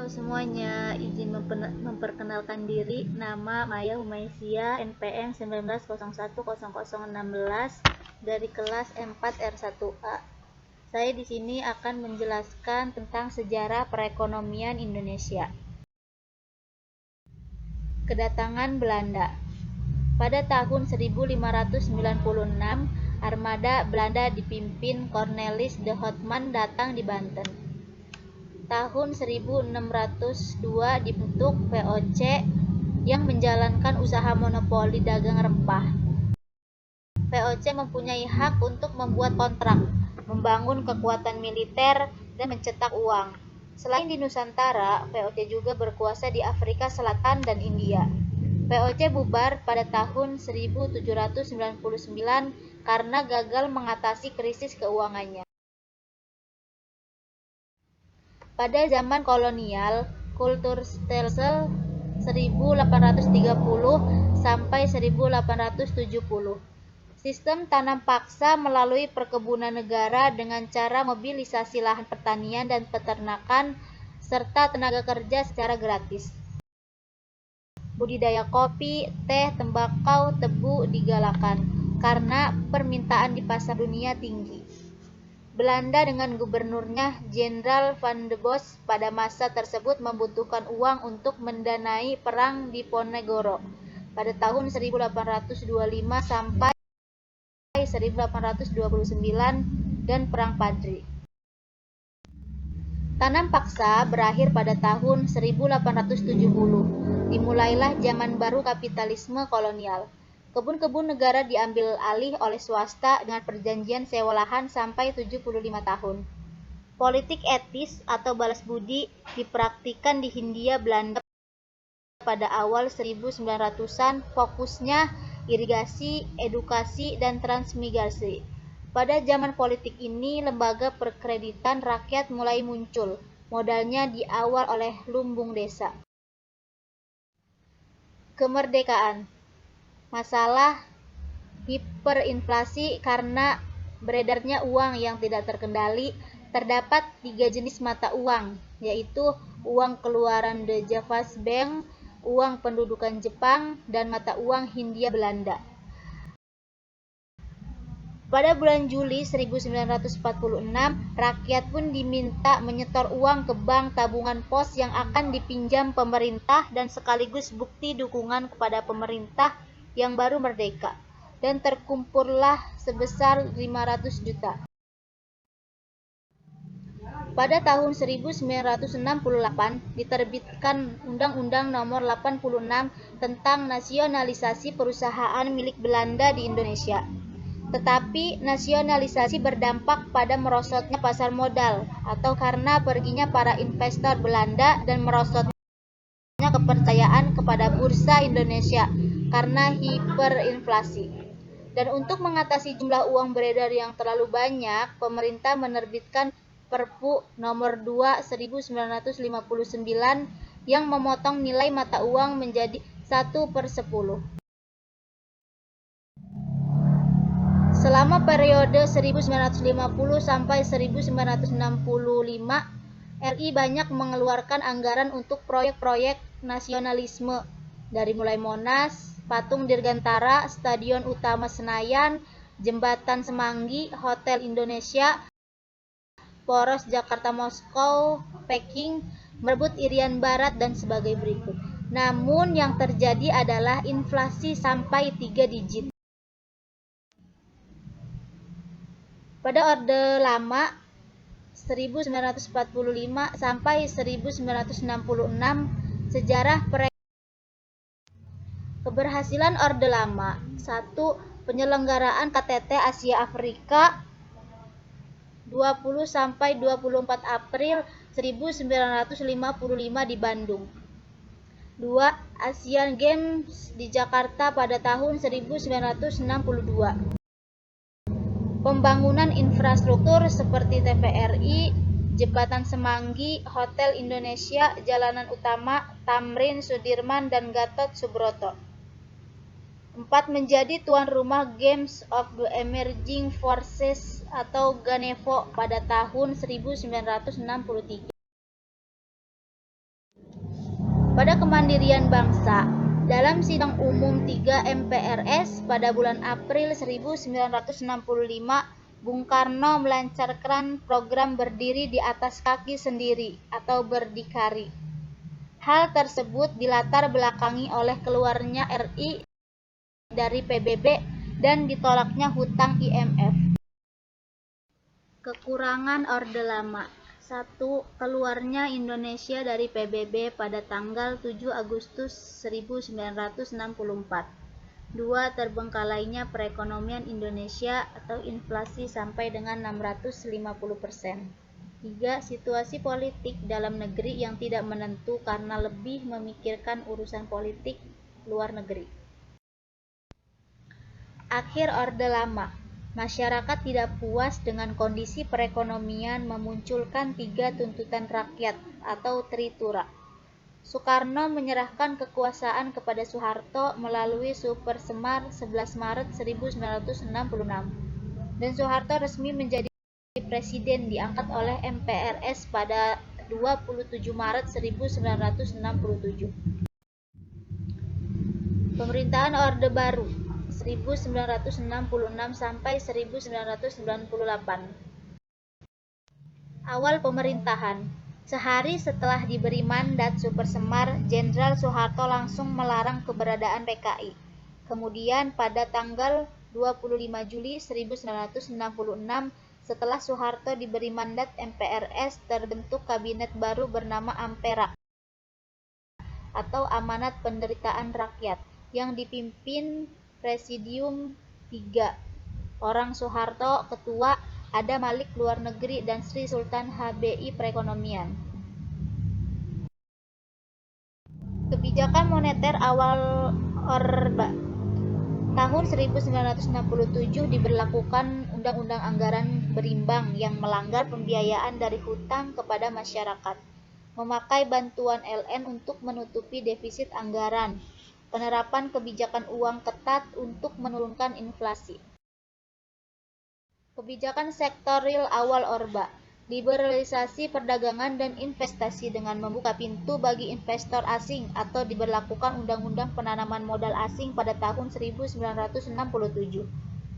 Halo semuanya, izin memperkenalkan diri. Nama Maya Humaisia, NPM 19010016 dari kelas 4R1A. Saya di sini akan menjelaskan tentang sejarah perekonomian Indonesia. Kedatangan Belanda. Pada tahun 1596, armada Belanda dipimpin Cornelis de Houtman datang di Banten. Tahun 1602 dibentuk VOC yang menjalankan usaha monopoli dagang rempah. VOC mempunyai hak untuk membuat kontrak, membangun kekuatan militer, dan mencetak uang. Selain di Nusantara, VOC juga berkuasa di Afrika Selatan dan India. VOC bubar pada tahun 1799 karena gagal mengatasi krisis keuangannya. Pada zaman kolonial, Kulturstelsel 1830 sampai 1870. Sistem tanam paksa melalui perkebunan negara dengan cara mobilisasi lahan pertanian dan peternakan serta tenaga kerja secara gratis. Budidaya kopi, teh, tembakau, tebu digalakan karena permintaan di pasar dunia tinggi. Belanda dengan gubernurnya Jenderal Van de Bos pada masa tersebut membutuhkan uang untuk mendanai perang di Ponegoro pada tahun 1825 sampai 1829 dan Perang Padri. Tanam paksa berakhir pada tahun 1870. Dimulailah zaman baru kapitalisme kolonial. Kebun-kebun negara diambil alih oleh swasta dengan perjanjian sewa lahan sampai 75 tahun. Politik etis atau balas budi dipraktikkan di Hindia Belanda pada awal 1900-an, fokusnya irigasi, edukasi, dan transmigrasi. Pada zaman politik ini, lembaga perkreditan rakyat mulai muncul. Modalnya diawal oleh lumbung desa. Kemerdekaan. Masalah hiperinflasi karena beredarnya uang yang tidak terkendali. Terdapat 3 jenis mata uang, yaitu uang keluaran de Javas Bank, uang pendudukan Jepang, dan mata uang Hindia Belanda. Pada bulan Juli 1946, rakyat pun diminta menyetor uang ke bank tabungan pos yang akan dipinjam pemerintah dan sekaligus bukti dukungan kepada pemerintah yang baru merdeka, dan terkumpullah sebesar 500 juta. Pada tahun 1968 diterbitkan Undang-Undang Nomor 86 tentang nasionalisasi perusahaan milik Belanda di Indonesia. Tetapi nasionalisasi berdampak pada merosotnya pasar modal atau karena perginya para investor Belanda dan merosotnya kepercayaan kepada bursa Indonesia karena hiperinflasi. Dan untuk mengatasi jumlah uang beredar yang terlalu banyak, pemerintah menerbitkan Perpu Nomor 2 1959 yang memotong nilai mata uang menjadi 1/10. Selama periode 1950 sampai 1965, RI banyak mengeluarkan anggaran untuk proyek-proyek nasionalisme, dari mulai Monas, Patung Dirgantara, Stadion Utama Senayan, Jembatan Semanggi, Hotel Indonesia, Poros Jakarta-Moskow, Peking, merebut Irian Barat, dan sebagai berikut. Namun yang terjadi adalah inflasi sampai 3 digit. Pada Orde Lama 1945 sampai 1966, sejarah keberhasilan Orde Lama. 1. Penyelenggaraan KTT Asia Afrika 20 sampai 24 April 1955 di Bandung. 2. Asian Games di Jakarta pada tahun 1962. Pembangunan infrastruktur seperti TVRI, Jembatan Semanggi, Hotel Indonesia, Jalanan Utama, Tamrin, Sudirman, dan Gatot Subroto. 4. Menjadi tuan rumah Games of the Emerging Forces atau GANEVO pada tahun 1963. pada kemandirian bangsa. Dalam sidang umum 3 MPRS pada bulan April 1965, Bung Karno melancarkan program berdiri di atas kaki sendiri atau berdikari. Hal tersebut dilatar belakangi oleh keluarnya RI dari PBB dan ditolaknya hutang IMF. Kekurangan Orde Lama. 1. Keluarnya Indonesia dari PBB pada tanggal 7 Agustus 1964. 2. Terbengkalainya perekonomian Indonesia atau inflasi sampai dengan 650%. 3. Situasi politik dalam negeri yang tidak menentu karena lebih memikirkan urusan politik luar negeri. Akhir Orde Lama. Masyarakat tidak puas dengan kondisi perekonomian memunculkan 3 tuntutan rakyat atau Tritura. Soekarno menyerahkan kekuasaan kepada Soeharto melalui Supersemar 11 Maret 1966 dan Soeharto resmi menjadi presiden diangkat oleh MPRS pada 27 Maret 1967. Pemerintahan Orde Baru 1966 sampai 1998. Awal pemerintahan. Sehari setelah diberi mandat Supersemar, Jenderal Soeharto langsung melarang keberadaan PKI. Kemudian pada tanggal 25 Juli 1966, setelah Soeharto diberi mandat MPRS, terbentuk kabinet baru bernama Ampera atau Amanat Penderitaan Rakyat yang dipimpin Presidium 3 orang, Soeharto ketua, Ada Malik luar negeri, dan Sri Sultan HBI perekonomian. Kebijakan moneter awal Orde tahun 1967 diberlakukan Undang-Undang Anggaran Berimbang yang melanggar pembiayaan dari hutang kepada masyarakat, memakai bantuan LN untuk menutupi defisit anggaran, penerapan kebijakan uang ketat untuk menurunkan inflasi. Kebijakan sektoril awal Orde, liberalisasi perdagangan dan investasi dengan membuka pintu bagi investor asing atau diberlakukan Undang-Undang Penanaman Modal Asing pada tahun 1967.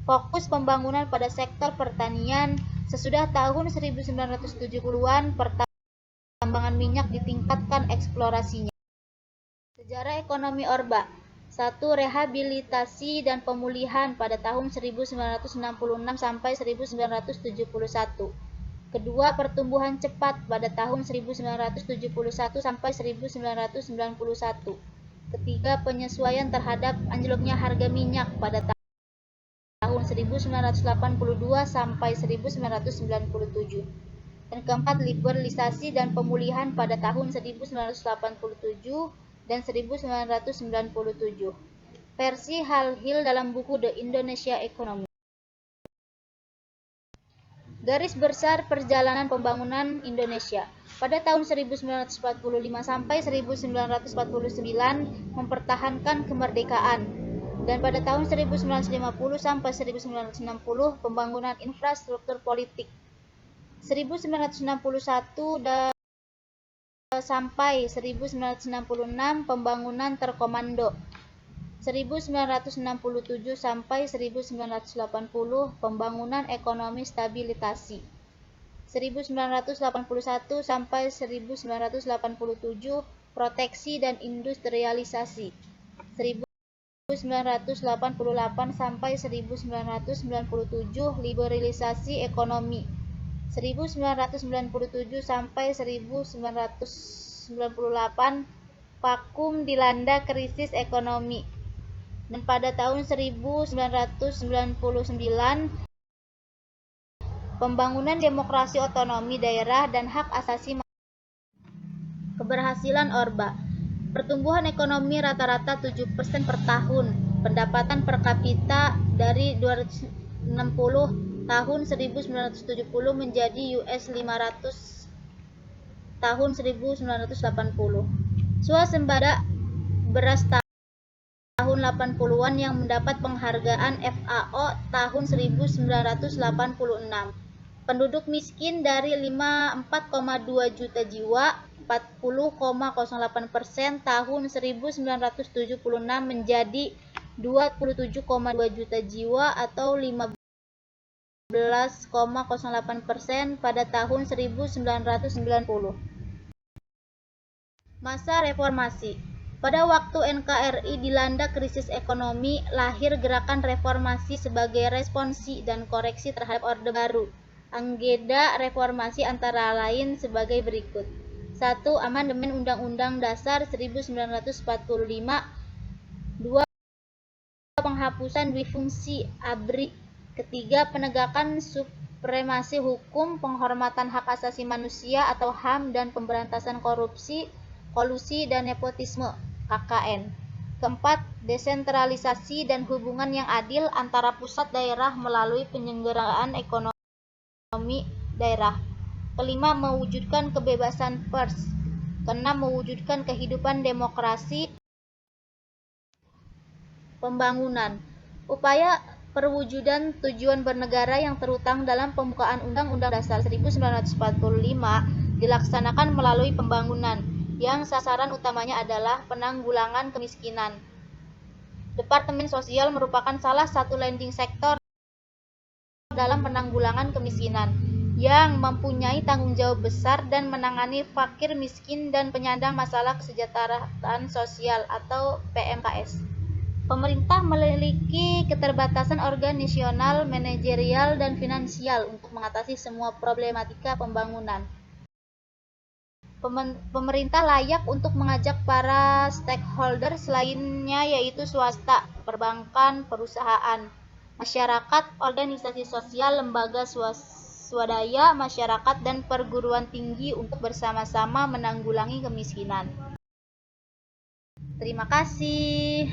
Fokus pembangunan pada sektor pertanian. Sesudah tahun 1970-an, pertambangan minyak ditingkatkan eksplorasinya. Sejarah ekonomi Orde. 1. Rehabilitasi dan pemulihan pada tahun 1966 sampai 1971. Kedua, pertumbuhan cepat pada tahun 1971 sampai 1991. Ketiga, penyesuaian terhadap anjloknya harga minyak pada tahun 1982 sampai 1997. Dan keempat, liberalisasi dan pemulihan pada tahun 1987 dan 1997. Versi Hal-Hil dalam buku The Indonesia Economy. Garis besar perjalanan pembangunan Indonesia. Pada tahun 1945 sampai 1949 mempertahankan kemerdekaan, dan pada tahun 1950 sampai 1960 pembangunan infrastruktur politik. 1961 dan sampai 1966 pembangunan terkomando. 1967 sampai 1980 pembangunan ekonomi stabilitasi. 1981 sampai 1987 proteksi dan industrialisasi. 1988 sampai 1997 liberalisasi ekonomi. 1997 sampai 1998 vakum dilanda krisis ekonomi. Dan pada tahun 1999 pembangunan demokrasi otonomi daerah dan hak asasi manusia. Keberhasilan Orde. Pertumbuhan ekonomi rata-rata 7% per tahun. Pendapatan per kapita dari 260 tahun 1970 menjadi US$500 tahun 1980. Swasembada beras tahun 80-an yang mendapat penghargaan FAO tahun 1986. Penduduk miskin dari 4,2 juta jiwa 40,08% tahun 1976 menjadi 27,2 juta jiwa atau 15,08% pada tahun 1990. Masa reformasi. Pada waktu NKRI dilanda krisis ekonomi, lahir gerakan reformasi sebagai responsi dan koreksi terhadap Orde Baru. Agenda reformasi antara lain sebagai berikut. 1. Amandemen Undang-Undang Dasar 1945. 2. Penghapusan duifungsi ABRI. Ketiga, penegakan supremasi hukum, penghormatan hak asasi manusia atau HAM, dan pemberantasan korupsi, kolusi, dan nepotisme (KKN). Keempat, desentralisasi dan hubungan yang adil antara pusat daerah melalui penyelenggaraan ekonomi daerah. Kelima, mewujudkan kebebasan pers. Keenam, mewujudkan kehidupan demokrasi. Pembangunan. Upaya perwujudan tujuan bernegara yang terutang dalam pembukaan Undang-Undang Dasar 1945 dilaksanakan melalui pembangunan, yang sasaran utamanya adalah penanggulangan kemiskinan. Departemen Sosial merupakan salah satu leading sektor dalam penanggulangan kemiskinan, yang mempunyai tanggung jawab besar dan menangani fakir miskin dan penyandang masalah kesejahteraan sosial atau PMKS. Pemerintah memiliki keterbatasan organisasional, manajerial, dan finansial untuk mengatasi semua problematika pembangunan. Pemerintah layak untuk mengajak para stakeholders lainnya, yaitu swasta, perbankan, perusahaan, masyarakat, organisasi sosial, lembaga swadaya, masyarakat, dan perguruan tinggi untuk bersama-sama menanggulangi kemiskinan. Terima kasih.